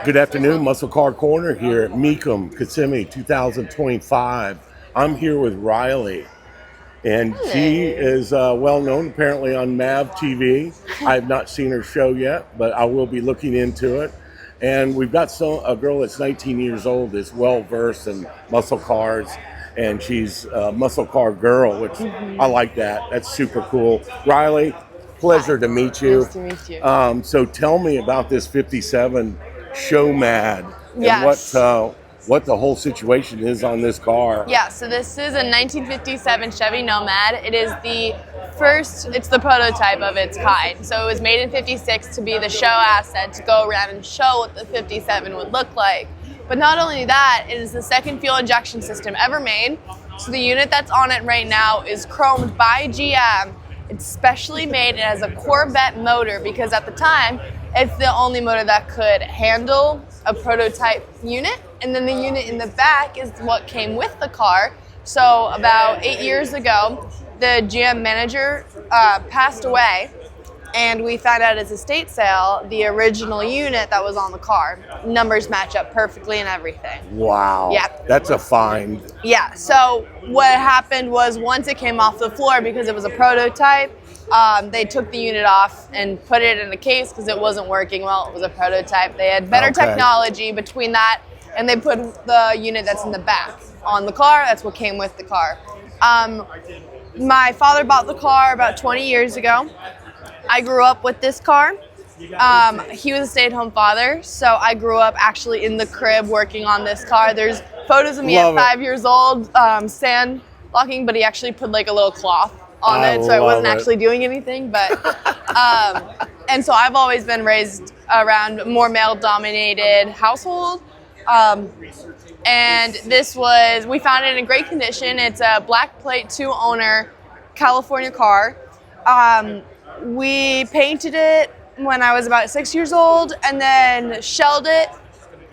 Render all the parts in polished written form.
Good afternoon, Muscle Car Corner here at Mecum Kissimmee 2025. I'm here with Riley, and she is well known apparently on MAV TV. I have not seen her show yet, but I will be looking into it. And we've got a girl that's 19 years old that's well versed in muscle cars, and she's a muscle car girl, which I like that. That's super cool. Riley, pleasure to meet you. Nice to meet you. So tell me about this 57 Showmad and Yes. what the whole situation is on this car. Yeah, so this is a 1957 Chevy Nomad. It is it's the prototype of its kind. So it was made in 56 to be the show asset, to go around and show what the 57 would look like. But not only that, it is the second fuel injection system ever made. So the unit that's on it right now is chromed by GM. It's specially made. It has a Corvette motor because at the time, it's the only motor that could handle a prototype unit. And then the unit in the back is what came with the car. So about 8 years ago, the GM manager passed away, and we found out at his estate sale the original unit that was on the car. Numbers match up perfectly and everything. Wow. Yeah. That's a find. Yeah, so what happened was once it came off the floor, because it was a prototype, they took the unit off and put it in a case because it wasn't working well. It was a prototype. They had better technology between that, and they put the unit that's in the back on the car. That's what came with the car. My father bought the car about 20 years ago. I grew up with this car. He was a stay-at-home father, so I grew up actually in the crib working on this car. There's photos of me at 5 years old, sand locking, but he actually put like a little cloth on it, so I wasn't actually doing anything. But and so I've always been raised around a more male-dominated household. And we found it in great condition. It's a black plate, 2-owner California car. We painted it when I was about 6 years old and then shelled it.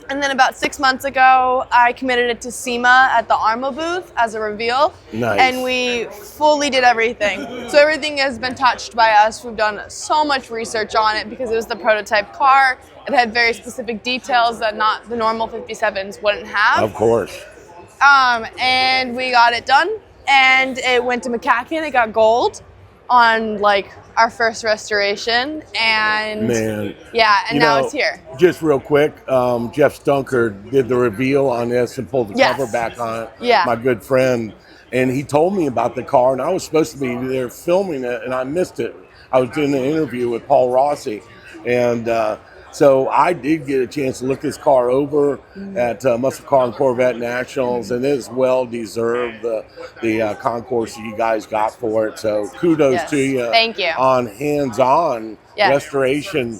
And then about 6 months ago, I committed it to SEMA at the ARMA booth as a reveal. Nice. And we fully did everything. So everything has been touched by us. We've done so much research on it because it was the prototype car. It had very specific details that not the normal 57s wouldn't have. Of course. And we got it done. And it went to McCacken. It got gold on like our first restoration, and now it's here. Just real quick, Jeff Stunker did the reveal on this and pulled the cover back on it. Yeah. My good friend, and he told me about the car, and I was supposed to be there filming it, and I missed it. I was doing an interview with Paul Rossi, and so I did get a chance to look this car over at Muscle Car and Corvette Nationals, and it's well deserved the concourse that you guys got for it. So kudos to you. Thank you. On hands-on restoration,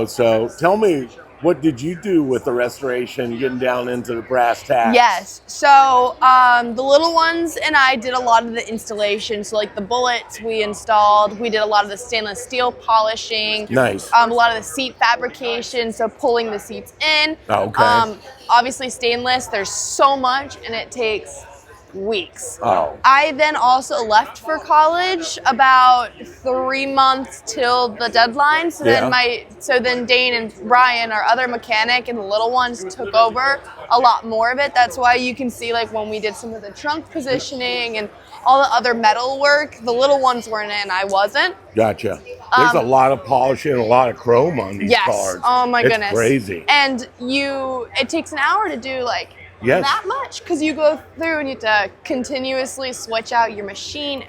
So tell me, what did you do with the restoration, getting down into the brass tacks? Yes. So the little ones and I did a lot of the installation. So like the bullets we installed. We did a lot of the stainless steel polishing. Nice. A lot of the seat fabrication. So pulling the seats in. Okay. Obviously stainless. There's so much, and it takes weeks. Oh. I then also left for college about 3 months till the deadline. So then Dane and Brian, our other mechanic, and the little ones took over a lot more of it. That's why you can see like when we did some of the trunk positioning and all the other metal work, the little ones weren't in, I wasn't. Gotcha. There's a lot of polishing and a lot of chrome on these cars. Oh my goodness. It's crazy. And it takes an hour to do like that much, because you go through and you have to continuously switch out your machine.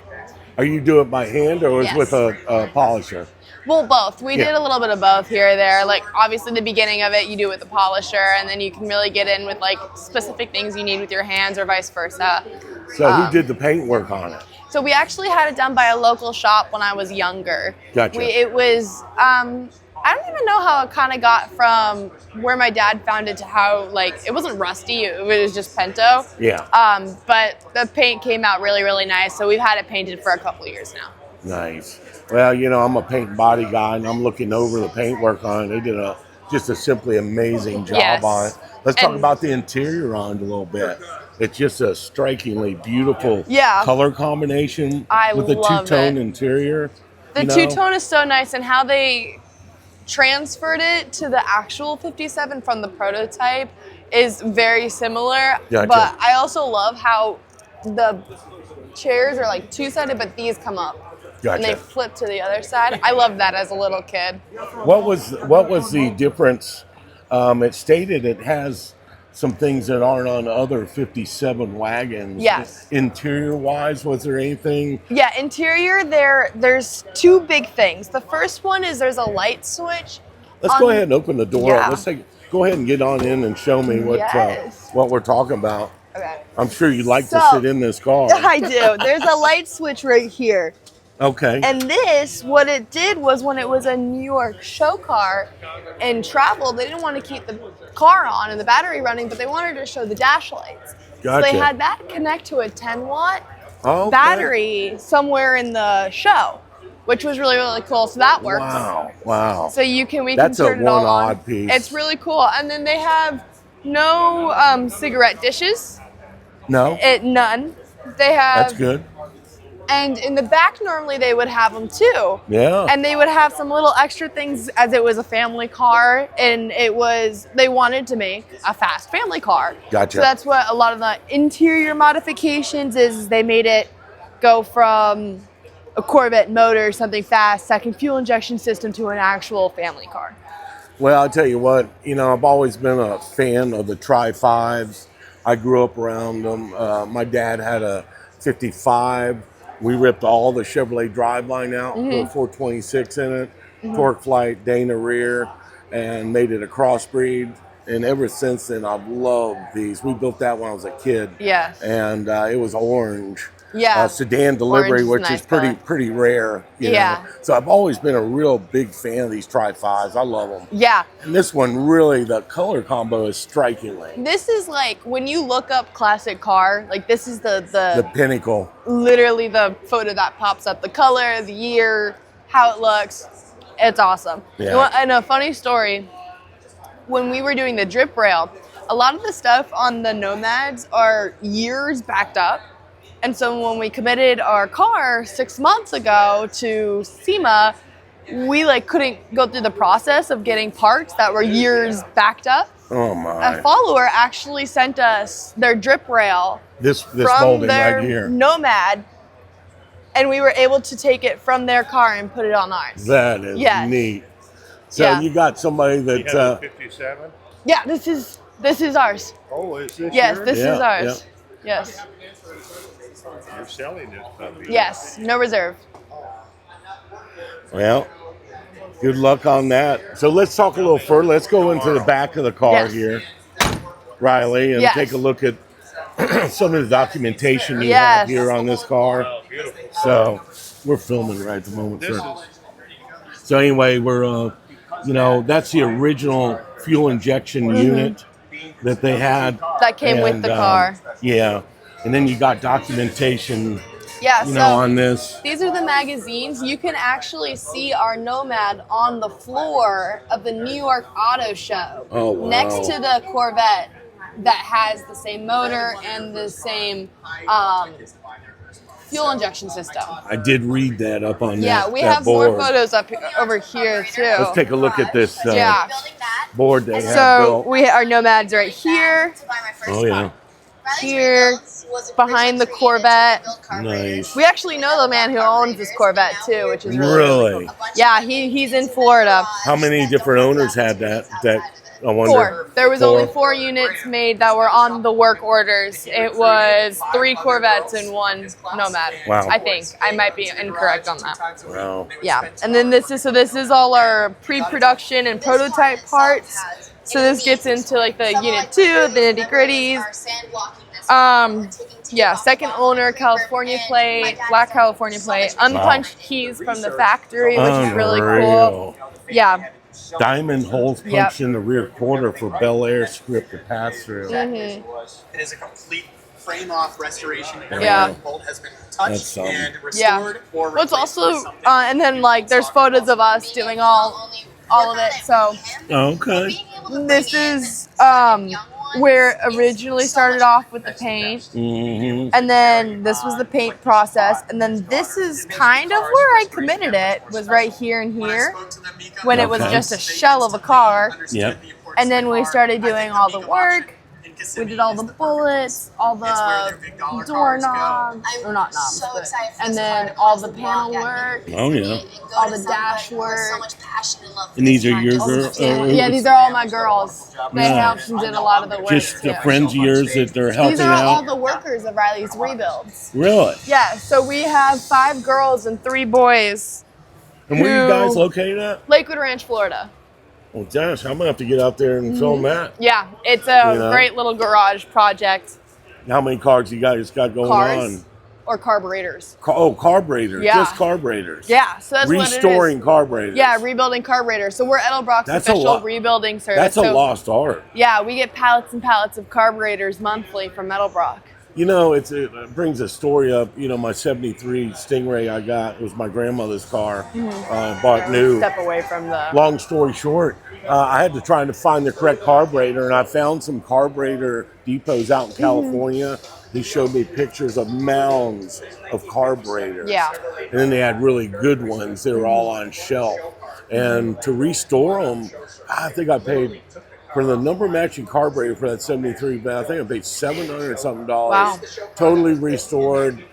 Are you doing it by hand or is with a polisher? Well, both. We did a little bit of both here or there. Like obviously the beginning of it you do with the polisher, and then you can really get in with like specific things you need with your hands or vice versa. So who did the paint work on it? So we actually had it done by a local shop when I was younger. Gotcha. It was I don't even know how it kind of got from where my dad found it to how, like, it wasn't rusty, it was just Pento. Yeah. But the paint came out really, really nice, so we've had it painted for a couple of years now. Nice. Well, I'm a paint and body guy, and I'm looking over the paint work on it. They did just a simply amazing job on it. Let's talk about the interior on it a little bit. It's just a strikingly beautiful color combination with the two-tone interior. The two-tone is so nice, and how they transferred it to the actual 57 from the prototype is very similar. Gotcha. But I also love how the chairs are like two-sided, but these come up. Gotcha. And they flip to the other side. I loved that as a little kid. What was the difference? It stated it has some things that aren't on other 57 wagons. Yes. Interior-wise, was there anything? Yeah, interior, there's two big things. The first one is there's a light switch. Let's go ahead and open the door. Yeah. Let's go ahead and get on in and show me what we're talking about. Okay. I'm sure you'd like to sit in this car. I do. There's a light switch right here. Okay. And this, what it did was when it was a New York show car and travel, they didn't want to keep the car on and the battery running, but they wanted to show the dash lights. Gotcha. So they had that connect to a 10-watt battery somewhere in the show, which was really, really cool. So that worked. Wow. So we can turn it all on. That's a one-odd piece. It's really cool. And then they have no cigarette dishes. No? None. They have. That's good. And in the back, normally they would have them too. Yeah. And they would have some little extra things as it was a family car, and they wanted to make a fast family car. Gotcha. So that's what a lot of the interior modifications is. They made it go from a Corvette motor, something fast, second fuel injection system, to an actual family car. Well, I'll tell you what, I've always been a fan of the Tri-5s. I grew up around them. My dad had a 55. We ripped all the Chevrolet driveline out, put a 426 in it, torque flight, Dana rear, and made it a crossbreed. And ever since then, I've loved these. We built that when I was a kid. Yeah. And it was orange. Yeah. Sedan delivery, Orange is which nice is color. pretty rare. You know? So I've always been a real big fan of these Tri-5s. I love them. Yeah. And this one, really, the color combo is strikingly. This is like, when you look up classic car, like this is the pinnacle. Literally the photo that pops up. The color, the year, how it looks. It's awesome. Yeah. And a funny story, when we were doing the drip rail, a lot of the stuff on the Nomads are years backed up. And so when we committed our car 6 months ago to SEMA, we couldn't go through the process of getting parts that were years backed up. Oh my. A follower actually sent us their drip rail this from molding their right here. Nomad, and we were able to take it from their car and put it on ours. That is neat. So you got somebody that 57? Yeah, this is ours. Oh, is this Yes, yours? this is ours. Yes. You're selling this puppy. Yes, no reserve. Well, good luck on that. So let's talk a little further. Let's go into the back of the car here, Riley, and take a look at some of the documentation you have here on this car. So we're filming right at the moment, sir. So anyway, we're, that's the original fuel injection unit that they had. That came with the car. Yeah. And then you got documentation, on this. These are the magazines. You can actually see our Nomad on the floor of the New York Auto Show. Oh, wow. Next to the Corvette that has the same motor and the same fuel injection system. I did read that up on that. Yeah, we that have board. more photos over here too. Let's take a look at this board they have So built. our Nomads right here. Oh yeah. Here, behind the Corvette. Nice. We actually know the man who owns this Corvette too, which is really. Yeah, he's in Florida. How many different owners had that? I wonder. 4. There was only 4 units made that were on the work orders. It was 3 Corvettes and 1 Nomad. Wow. I think I might be incorrect on that. Wow. Yeah, and then this is all our pre-production and prototype parts. So this gets into the unit 2, the nitty-gritties. Second owner, California plate, black California plate, unpunched keys from the factory, which is really cool. Yeah. Diamond holes punched in the rear quarter for Bel Air script to pass through. It is a complete frame-off restoration. Yeah. Every bolt has been touched and restored. Yeah. Or What's also, and then there's photos of us doing all of it. So Okay. this is where originally started off with the paint, and then this was the paint process, and then this is kind of where I committed it, was right here and here, when it was just a shell of a car. Yep. And then we started doing all the work. We did all the bullets, all the doorknobs, or not knobs, but, and then all the panel work, Oh, yeah. all the dash work. And these are your girls? Yeah, these are all my girls. They Nice. helped and did a lot of the work. Just the too. friends of yours that they're helping These are all out? the workers of Riley's rebuilds. Really? Yeah, so we have 5 girls and 3 boys. And where are you Who- guys located at? Lakewood Ranch, Florida. Well, gosh, I'm going to have to get out there and film that. Yeah, it's a You know? great little garage project. How many cars you guys got going Cars on? or carburetors. Carburetors. Yeah. Just carburetors. Yeah, so that's Restoring what it is. carburetors. Yeah, rebuilding carburetors. So we're Edelbrock's That's a official lot. rebuilding service. That's a so, lost art. Yeah, we get pallets and pallets of carburetors monthly from Edelbrock. You know, it brings a story up. You know, my 73 Stingray I got, it was my grandmother's car, bought new. Step away from the... Long story short, I had to try to find the correct carburetor, and I found some carburetor depots out in California. He showed me pictures of mounds of carburetors. Yeah. And then they had really good ones. They were all on shelf. And to restore them, I think I paid, for the number matching carburetor for that 73, but I think I paid $700 something. Wow. Totally restored.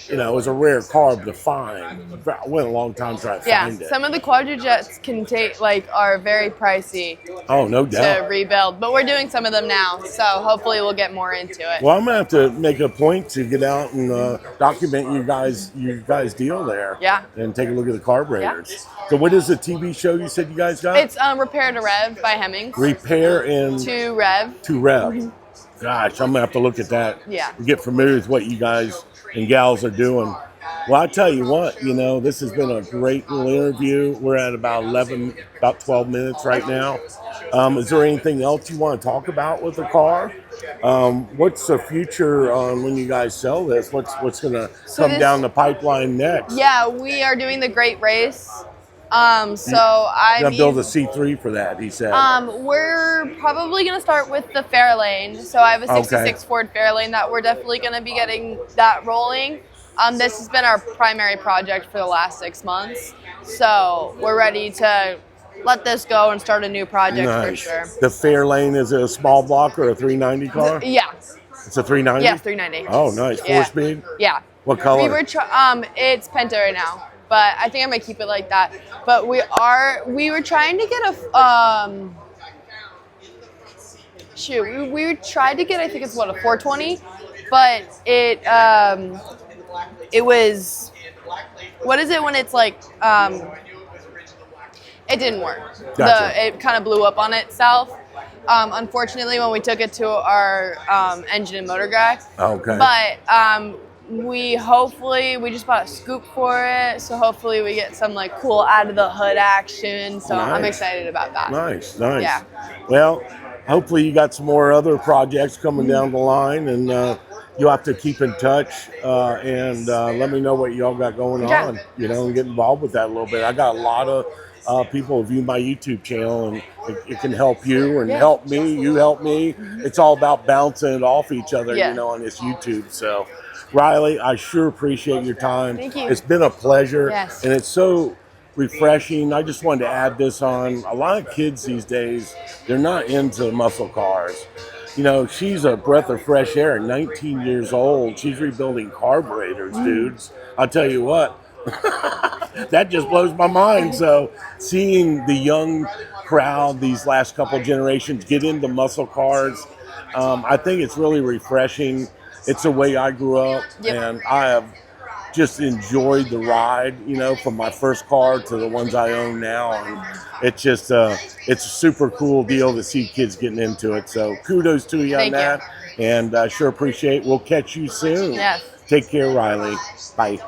You know, it was a rare carb to find. It went a long time trying to find it. Some of the quadrojets can take, are very pricey Oh, no to doubt. rebuild, but we're doing some of them now, so hopefully we'll get more into it. Well, I'm gonna have to make a point to get out and document you guys deal there. Yeah. And take a look at the carburetors. So, what is the TV show you said you guys got? It's Repair to Rev by Hemmings. Repair and To Rev. to Rev. Gosh, I'm gonna have to look at that. Yeah. And get familiar with what you guys and gals are doing. Well, I tell you what, you know, this has been a great little interview. We're at about 12 minutes right now. Is there anything else you want to talk about with the car? What's the future on when you guys sell this? What's going to come down the pipeline next? Yeah, we are doing the Great Race. You're gonna build a C3 for that, he said. We're probably going to start with the Fairlane. So I have a 66 Ford Fairlane that we're definitely going to be getting that rolling. This has been our primary project for the last 6 months. So we're ready to let this go and start a new project for sure. The Fairlane, is it a small block or a 390 car? Yeah. It's a 390? Yeah, 390. Oh, nice. Yeah. 4-speed? Yeah. What color? We were it's Penta right now, but I think I'm gonna keep it like that. But we were trying to get we tried to get, I think it's a 420, but it was, what is it when it's it didn't work. Gotcha. It kind of blew up on itself. Unfortunately, when we took it to our engine and motor guy. Okay. But we just bought a scoop for it, so hopefully we get some cool out of the hood action. So I'm Nice. excited about that. Nice. Yeah. Well, hopefully you got some more other projects coming down the line, and you'll have to keep in touch and let me know what y'all got going on, and get involved with that a little bit. I got a lot of people view my YouTube channel, and it can help you and help me. You help me. It's all about bouncing it off each other, on this YouTube. So, Riley, I sure appreciate your time. Thank you. It's been a pleasure, Yes. and it's so refreshing. I just wanted to add this on. A lot of kids these days, they're not into muscle cars. She's a breath of fresh air, 19 years old. She's rebuilding carburetors, dudes. I'll tell you what, that just blows my mind. So seeing the young crowd, these last couple generations, get into muscle cars, I think it's really refreshing. It's the way I grew up, and I have just enjoyed the ride, from my first car to the ones I own now. And it's just, it's a super cool deal to see kids getting into it. So kudos to you on that. And I sure appreciate it. We'll catch you soon. Yes. Take care, Riley. Bye.